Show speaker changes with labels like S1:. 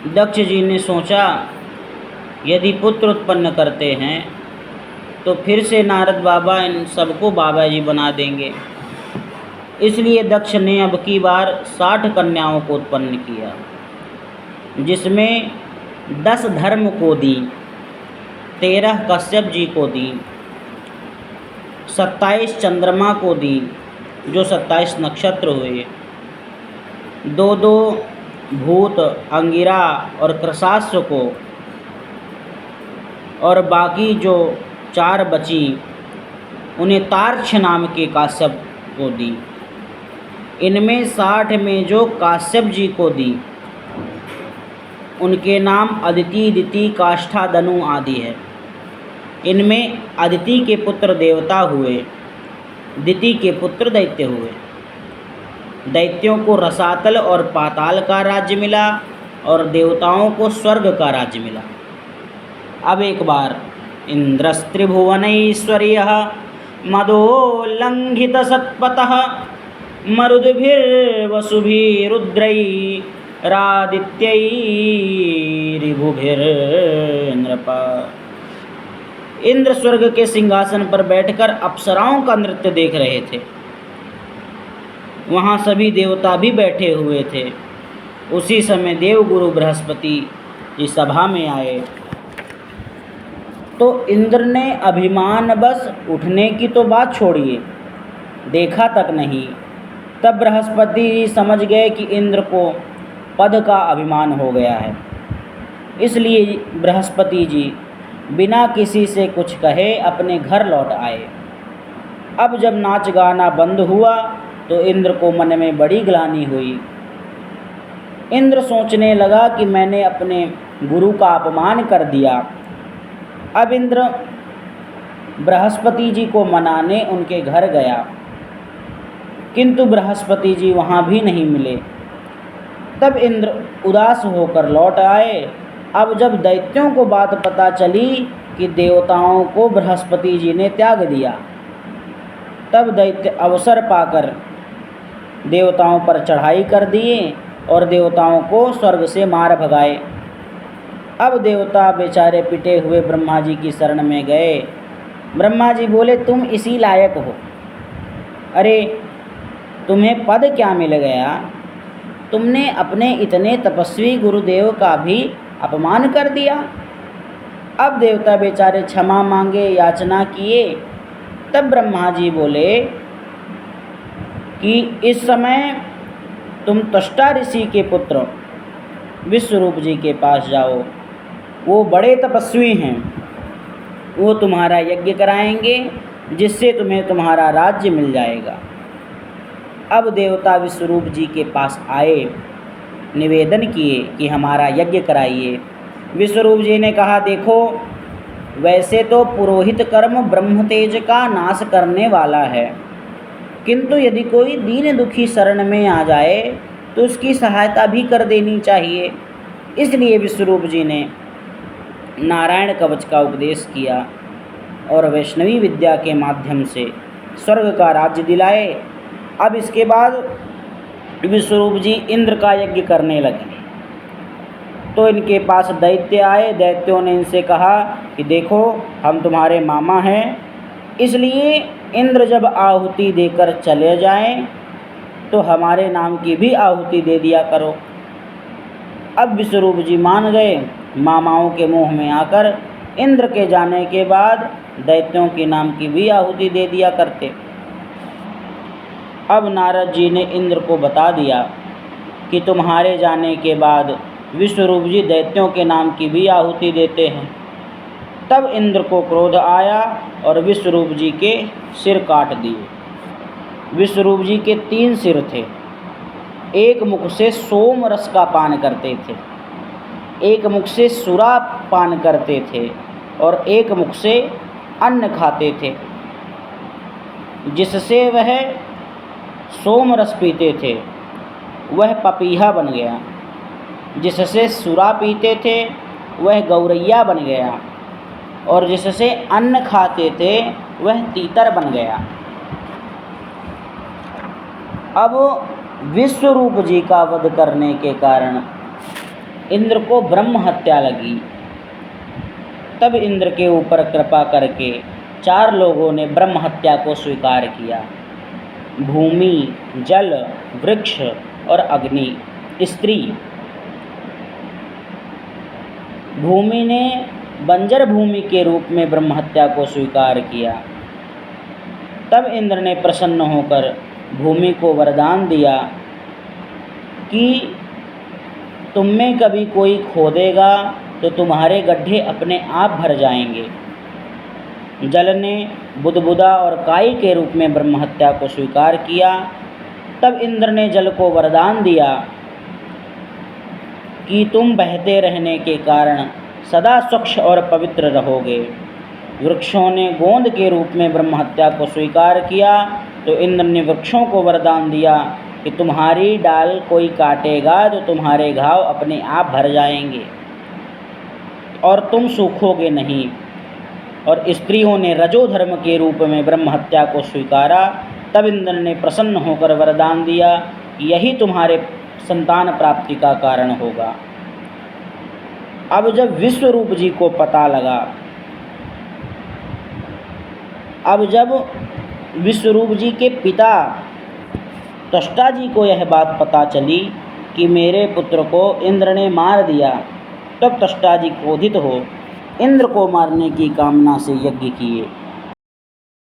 S1: दक्ष जी ने सोचा यदि पुत्र उत्पन्न करते हैं तो फिर से नारद बाबा इन सबको बाबा जी बना देंगे। इसलिए दक्ष ने अब की बार 60 कन्याओं को उत्पन्न किया, जिसमें 10 धर्म को दी, 13 कश्यप जी को दी, 27 चंद्रमा को दी जो 27 नक्षत्र हुए, 2 भूत अंगिरा और कृशास्व को, और बाकी जो 4 बची उन्हें तार्क्ष नाम के काश्यप को दी। इनमें 60 में जो काश्यप जी को दी उनके नाम अदिति, दिति, काष्ठा, दनु आदि है। इनमें अदिति के पुत्र देवता हुए, दिति के पुत्र दैत्य हुए। दैत्यों को रसातल और पाताल का राज्य मिला और देवताओं को स्वर्ग का राज्य मिला। अब एक बार इंद्रस्त्रिभुवनैश्वर्यः मदोल्लंघित सत्पतः मरुद्भिर्वसुभिरुद्रैरादित्यैरिभुभिर्नृप। इंद्र स्वर्ग के सिंहासन पर बैठकर अप्सराओं का नृत्य देख रहे थे। वहाँ सभी देवता भी बैठे हुए थे। उसी समय देवगुरु बृहस्पति इस सभा में आए तो इंद्र ने अभिमान बस उठने की तो बात छोड़िए, देखा तक नहीं। तब बृहस्पति समझ गए कि इंद्र को पद का अभिमान हो गया है। इसलिए बृहस्पति जी बिना किसी से कुछ कहे अपने घर लौट आए। अब जब नाच गाना बंद हुआ तो इंद्र को मन में बड़ी ग्लानि हुई। इंद्र सोचने लगा कि मैंने अपने गुरु का अपमान कर दिया। अब इंद्र बृहस्पति जी को मनाने उनके घर गया, किंतु बृहस्पति जी वहाँ भी नहीं मिले। तब इंद्र उदास होकर लौट आए। अब जब दैत्यों को बात पता चली कि देवताओं को बृहस्पति जी ने त्याग दिया, तब दैत्य अवसर पाकर देवताओं पर चढ़ाई कर दिए और देवताओं को स्वर्ग से मार भगाए। अब देवता बेचारे पिटे हुए ब्रह्मा जी की शरण में गए। ब्रह्मा जी बोले, तुम इसी लायक हो। अरे तुम्हें पद क्या मिल गया? तुमने अपने इतने तपस्वी गुरुदेव का भी अपमान कर दिया। अब देवता बेचारे क्षमा मांगे, याचना किए। तब ब्रह्मा जी बोले कि इस समय तुम त्वष्टा ऋषि के पुत्र विश्वरूप जी के पास जाओ, वो बड़े तपस्वी हैं, वो तुम्हारा यज्ञ कराएंगे जिससे तुम्हें तुम्हारा राज्य मिल जाएगा। अब देवता विश्वरूप जी के पास आए, निवेदन किए कि हमारा यज्ञ कराइए। विश्वरूप जी ने कहा, देखो वैसे तो पुरोहित कर्म ब्रह्म तेज का नाश करने वाला है, किंतु यदि कोई दीन दुखी शरण में आ जाए तो उसकी सहायता भी कर देनी चाहिए। इसलिए विश्वरूप जी ने नारायण कवच का उपदेश किया और वैष्णवी विद्या के माध्यम से स्वर्ग का राज्य दिलाए। अब इसके बाद विश्वरूप जी इंद्र का यज्ञ करने लगे तो इनके पास दैत्य आए। दैत्यों ने इनसे कहा कि देखो हम तुम्हारे मामा हैं, इसलिए इंद्र जब आहुति देकर चले जाएं तो हमारे नाम की भी आहुति दे दिया करो। अब विश्वरूप जी मान गए। मामाओं के मुंह में आकर इंद्र के जाने के बाद दैत्यों के नाम की भी आहुति दे दिया करते। अब नारद जी ने इंद्र को बता दिया कि तुम्हारे जाने के बाद विश्वरूप जी दैत्यों के नाम की भी आहुति देते हैं। तब इंद्र को क्रोध आया और विश्वरूप जी के सिर काट दिए। विश्वरूप जी के 3 सिर थे। एक मुख से सोम रस का पान करते थे, एक मुख से सुरा पान करते थे और एक मुख से अन्न खाते थे। जिससे वह सोम रस पीते थे वह पपीहा बन गया, जिससे सुरा पीते थे वह गौरैया बन गया और जिससे अन्न खाते थे वह तीतर बन गया। अब विश्वरूप जी का वध करने के कारण इंद्र को ब्रह्म हत्या लगी। तब इंद्र के ऊपर कृपा करके 4 लोगों ने ब्रह्म हत्या को स्वीकार किया। भूमि, जल, वृक्ष और अग्नि। स्त्री, भूमि ने बंजर भूमि के रूप में ब्रह्म हत्या को स्वीकार किया। तब इंद्र ने प्रसन्न होकर भूमि को वरदान दिया कि तुम में कभी कोई खोदेगा तो तुम्हारे गड्ढे अपने आप भर जाएंगे। जल ने बुदबुदा और काई के रूप में ब्रह्म हत्या को स्वीकार किया। तब इंद्र ने जल को वरदान दिया कि तुम बहते रहने के कारण सदा स्वच्छ और पवित्र रहोगे। वृक्षों ने गोंद के रूप में ब्रह्म हत्या को स्वीकार किया तो इंद्र ने वृक्षों को वरदान दिया कि तुम्हारी डाल कोई काटेगा तो तुम्हारे घाव अपने आप भर जाएंगे और तुम सूखोगे नहीं। और स्त्रियों ने रजोधर्म के रूप में ब्रह्म हत्या को स्वीकारा। तब इंद्र ने प्रसन्न होकर वरदान दिया कि यही तुम्हारे संतान प्राप्ति का कारण होगा। अब जब विश्वरूप जी को पता लगा, अब जब विश्वरूप जी के पिता त्वष्टा जी को यह बात पता चली कि मेरे पुत्र को इंद्र ने मार दिया, तब त्वष्टा जी क्रोधित हो इंद्र को मारने की कामना से यज्ञ किए।